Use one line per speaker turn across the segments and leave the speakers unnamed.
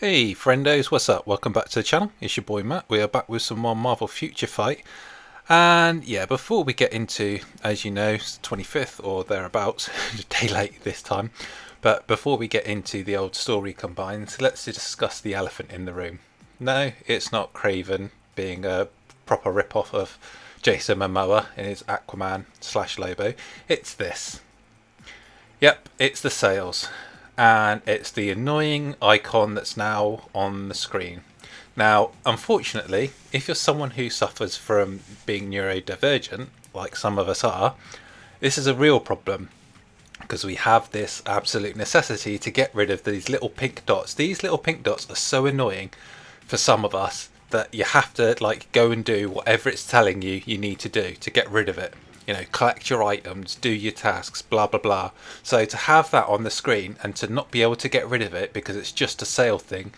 Hey friendos, what's up? Welcome back to the channel. It's your boy Matt. We are back with some more Marvel Future Fight. And yeah, before we get into, as you know, it's the 25th or thereabouts, a day late this time. But before we get into the old story combined, let's discuss the elephant in the room. No, it's not Craven being a proper rip-off of Jason Momoa in his Aquaman / Lobo. It's this. Yep, it's the sales. And it's the annoying icon that's now on the screen. Now, unfortunately, if you're someone who suffers from being neurodivergent, like some of us are, this is a real problem because we have this absolute necessity to get rid of these little pink dots. These little pink dots are so annoying for some of us that you have to go and do whatever it's telling you need to do to get rid of it. You know, collect your items, do your tasks, blah blah blah. So to have that on the screen and to not be able to get rid of it because it's just a sale thing,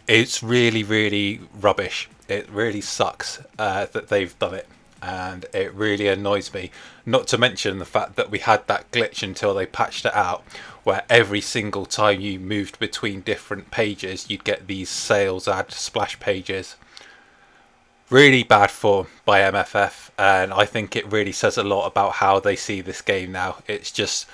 it's really rubbish. It really sucks that they've done it, and it really annoys me. Not to mention the fact that we had that glitch until they patched it out, where every single time you moved between different pages, you'd get these sales ad splash pages. Really bad form by MFF, and I think it really says a lot about how they see this game now. It's just,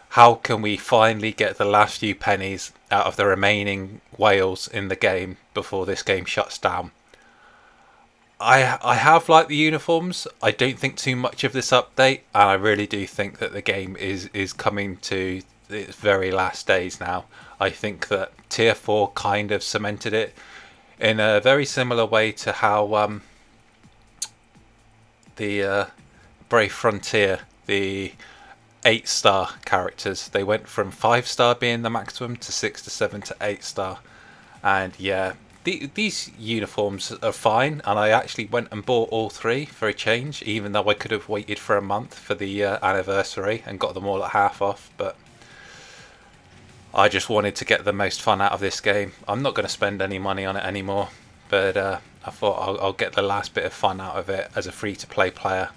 how can we finally get the last few pennies out of the remaining whales in the game before this game shuts down? I have liked the uniforms. I don't think too much of this update, and I really do think that the game is coming to its very last days now. I think that Tier 4 kind of cemented it in a very similar way to how the Brave Frontier, the 8-star characters, they went from 5-star being the maximum to 6 to 7 to 8-star. And yeah, these uniforms are fine, and I actually went and bought all three for a change, even though I could have waited for a month for the anniversary and got them all at half off. But I just wanted to get the most fun out of this game. I'm not going to spend any money on it anymore, but I thought I'll get the last bit of fun out of it as a free-to-play player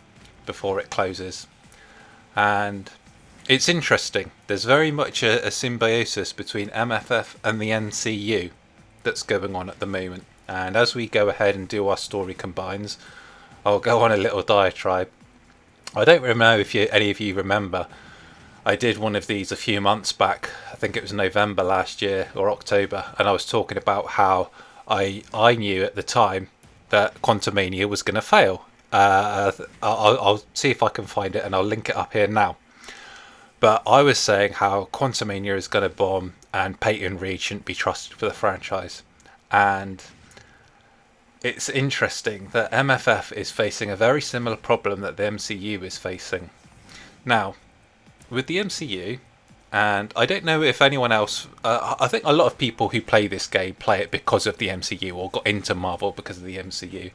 before it closes. And it's interesting. There's very much a symbiosis between MFF and the MCU that's going on at the moment. And as we go ahead and do our story combines, I'll go on a little diatribe. I don't know if any of you remember, I did one of these a few months back. I think it was November last year or October, and I was talking about how I knew at the time that Quantumania was going to fail. I'll see if I can find it and I'll link it up here now. But I was saying how Quantumania is going to bomb and Peyton Reed shouldn't be trusted for the franchise. And it's interesting that MFF is facing a very similar problem that the MCU is facing. Now, with the MCU, and I don't know if anyone else, I think a lot of people who play this game play it because of the MCU or got into Marvel because of the MCU.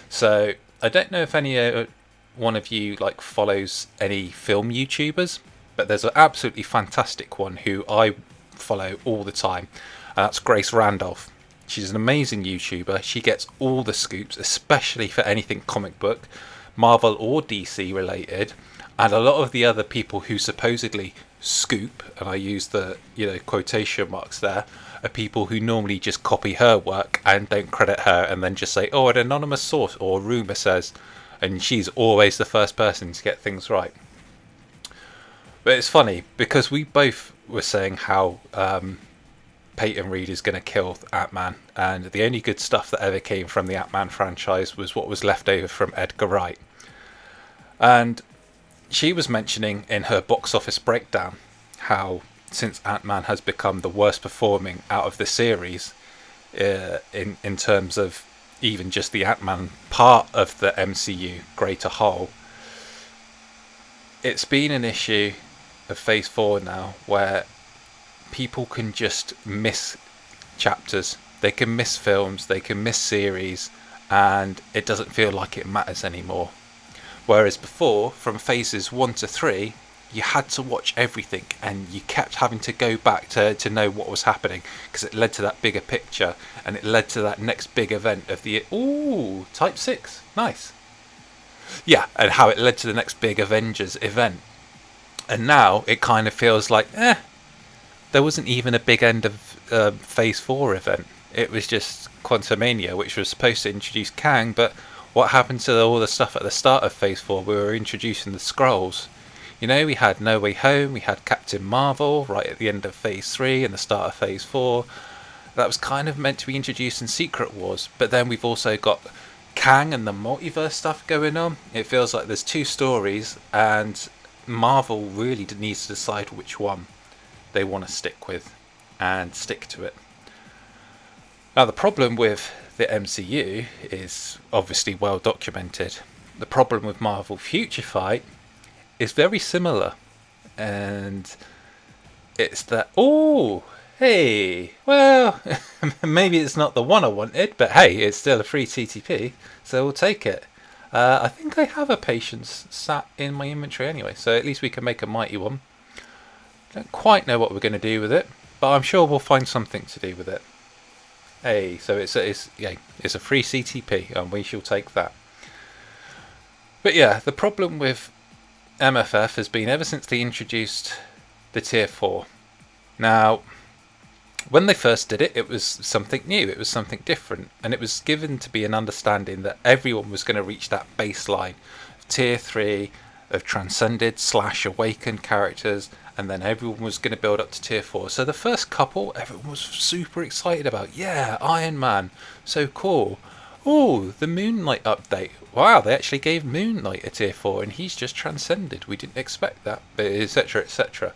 So I don't know if any one of you follows any film YouTubers, but there's an absolutely fantastic one who I follow all the time, and that's Grace Randolph. She's an amazing YouTuber. She gets all the scoops, especially for anything comic book, Marvel or DC related. And a lot of the other people who supposedly scoop, and I use the quotation marks there, are people who normally just copy her work and don't credit her, and then just say, oh, an anonymous source or rumour says, and she's always the first person to get things right. But it's funny because we both were saying how Peyton Reed is going to kill Ant-Man, and the only good stuff that ever came from the Ant-Man franchise was what was left over from Edgar Wright. And she was mentioning in her box office breakdown how since Ant-Man has become the worst performing out of the series, in terms of even just the Ant-Man part of the MCU greater whole, it's been an issue of Phase 4 now where people can just miss chapters, they can miss films, they can miss series, and it doesn't feel like it matters anymore. Whereas before, from phases 1 to 3, you had to watch everything and you kept having to go back to know what was happening, because it led to that bigger picture and it led to that next big event of the... Ooh, Type 6, nice. Yeah, and how it led to the next big Avengers event. And now it kind of feels like, there wasn't even a big end of Phase 4 event. It was just Quantumania, which was supposed to introduce Kang, but what happened to all the stuff at the start of Phase 4? We were introducing the Skrulls. You know, we had No Way Home, we had Captain Marvel right at the end of Phase 3 and the start of Phase 4. That was kind of meant to be introduced in Secret Wars, but then we've also got Kang and the multiverse stuff going on. It feels like there's two stories, and Marvel really needs to decide which one they want to stick with and stick to it. Now, the problem with the MCU is obviously well documented. The problem with Marvel Future Fight is very similar, and it's that, oh, hey, well, maybe it's not the one I wanted, but hey, it's still a free TTP, so we'll take it. I think I have a Patience sat in my inventory anyway, so at least we can make a mighty one. Don't quite know what we're going to do with it, but I'm sure we'll find something to do with it. Hey, so it's a free CTP, and we shall take that. But yeah, the problem with MFF has been ever since they introduced the Tier 4. Now, when they first did it, it was something new, it was something different, and it was given to be an understanding that everyone was going to reach that baseline of Tier 3 of transcended / awakened characters, and then everyone was going to build up to Tier 4. So the first couple, everyone was super excited about. Yeah, Iron Man, so cool. Oh, the Moon Knight update. Wow, they actually gave Moon Knight a Tier 4, and he's just transcended. We didn't expect that, but etc, etc.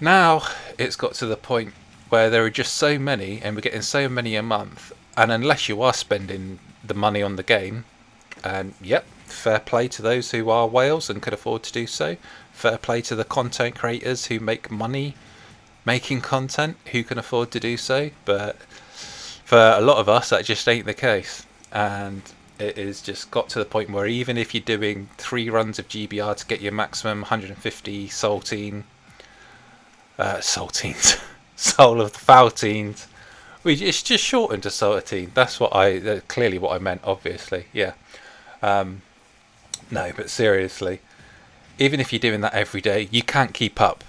Now, it's got to the point where there are just so many, and we're getting so many a month, and unless you are spending the money on the game, and yep, fair play to those who are whales and could afford to do so. Fair play to the content creators who make money making content who can afford to do so. But for a lot of us, that just ain't the case. And it has just got to the point where even if you're doing 3 runs of GBR to get your maximum 150 saltines, Soul of the Faltines, it's just shortened to saltine. That's what clearly what I meant, obviously. Yeah. No, but seriously, even if you're doing that every day, you can't keep up.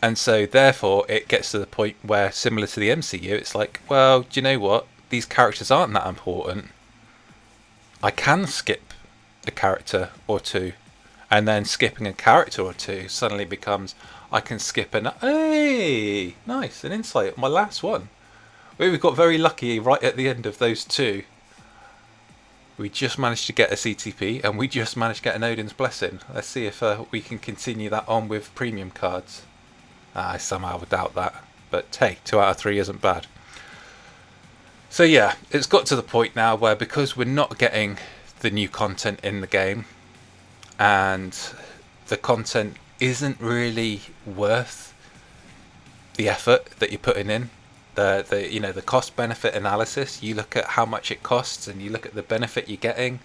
And so therefore it gets to the point where, similar to the MCU, it's like, well, do you know what? These characters aren't that important. I can skip a character or two, and then skipping a character or two suddenly becomes, I can skip hey, nice, an insight, my last one. We got very lucky right at the end of those two. We just managed to get a CTP, and we just managed to get an Odin's Blessing. Let's see if we can continue that on with premium cards. I somehow would doubt that, but hey, 2 out of 3 isn't bad. So yeah, it's got to the point now where, because we're not getting the new content in the game, and the content isn't really worth the effort that you're putting in, the cost benefit analysis, you look at how much it costs and you look at the benefit you're getting,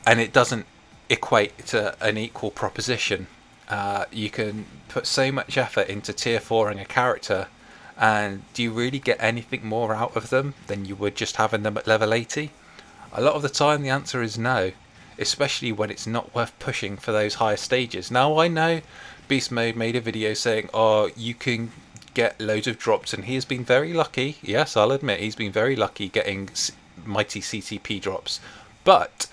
and it doesn't equate to an equal proposition. You can put so much effort into Tier 4ing a character, and do you really get anything more out of them than you would just having them at level 80? A lot of the time the answer is no, especially when it's not worth pushing for those higher stages. Now, I know Beast Mode made a video saying, oh, you can get loads of drops, and he has been very lucky. Yes, I'll admit he's been very lucky getting mighty CTP drops, but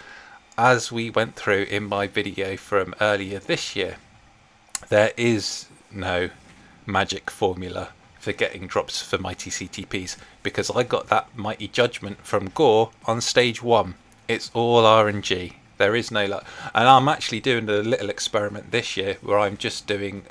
as we went through in my video from earlier this year, there is no magic formula for getting drops for mighty CTPs, because I got that mighty judgment from Gore on stage 1. It's all RNG. There is no luck, and I'm actually doing a little experiment this year where I'm just doing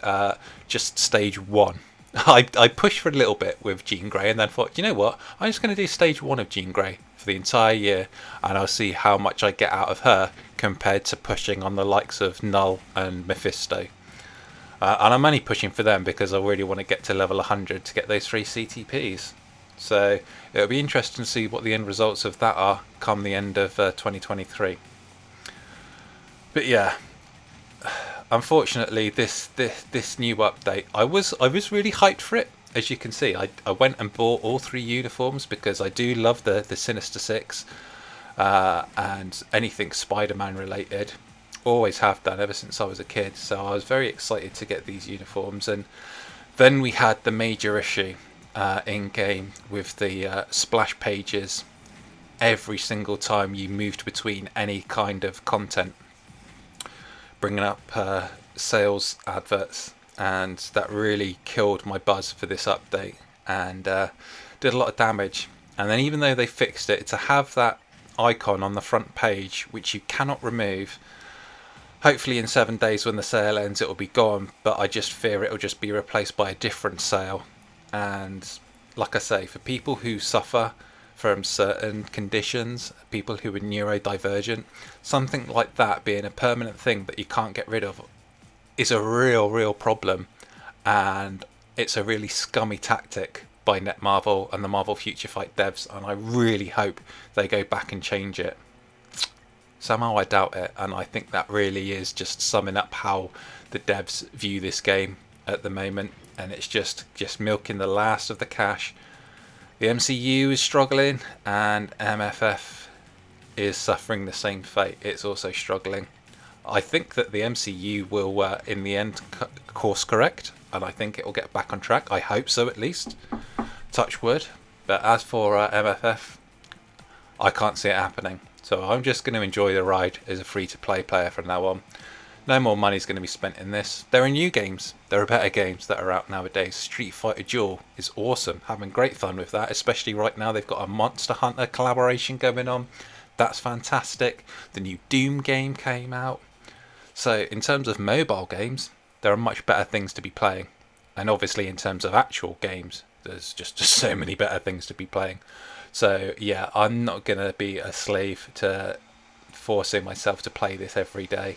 just stage 1. I pushed for a little bit with Jean Grey, and then thought, you know what, I'm just going to do stage 1 of Jean Grey for the entire year, and I'll see how much I get out of her compared to pushing on the likes of Null and Mephisto. And I'm only pushing for them because I really want to get to level 100 to get those 3 CTPs. So it'll be interesting to see what the end results of that are come the end of 2023. But yeah, unfortunately, this new update, I was really hyped for it. As you can see, I went and bought all 3 uniforms because I do love the Sinister Six and anything Spider-Man related. Always have done ever since I was a kid. So I was very excited to get these uniforms, and then we had the major issue. in game with the splash pages every single time you moved between any kind of content, bringing up sales adverts, and that really killed my buzz for this update and did a lot of damage. And then even though they fixed it, to have that icon on the front page which you cannot remove, hopefully in 7 days when the sale ends it will be gone, but I just fear it will just be replaced by a different sale. And like I say, for people who suffer from certain conditions, people who are neurodivergent, something like that being a permanent thing that you can't get rid of is a real problem, and it's a really scummy tactic by Netmarble and the Marvel Future Fight devs, and I really hope they go back and change it. Somehow I doubt it, and I think that really is just summing up how the devs view this game at the moment, and it's just milking the last of the cash. The MCU is struggling, and MFF is suffering the same fate. It's also struggling. I think that the MCU will, in the end, course correct, and I think it will get back on track. I hope so, at least. Touch wood. But as for MFF, I can't see it happening. So I'm just going to enjoy the ride as a free-to-play player from now on. No more money is going to be spent in this. There are new games. There are better games that are out nowadays. Street Fighter Duel is awesome. Having great fun with that, especially right now. They've got a Monster Hunter collaboration going on. That's fantastic. The new Doom game came out. So in terms of mobile games, there are much better things to be playing. And obviously in terms of actual games, there's just so many better things to be playing. So yeah, I'm not going to be a slave to forcing myself to play this every day.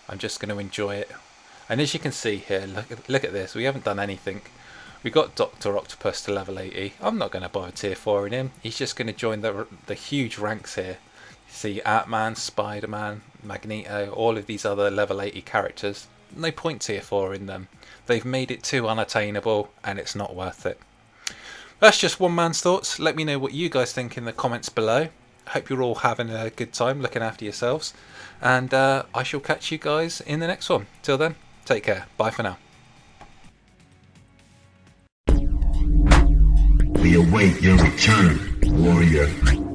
I'm just going to enjoy it. And as you can see here, look at this. We haven't done anything. We got Dr. Octopus to level 80. I'm not going to bother tier 4 in him. He's just going to join the huge ranks here. You see Ant-Man, Spider-Man, Magneto, all of these other level 80 characters. No point tier 4 in them. They've made it too unattainable, and it's not worth it. That's just one man's thoughts. Let me know what you guys think in the comments below. Hope you're all having a good time looking after yourselves. And I shall catch you guys in the next one. Till then, take care. Bye for now.
We await your return, warrior.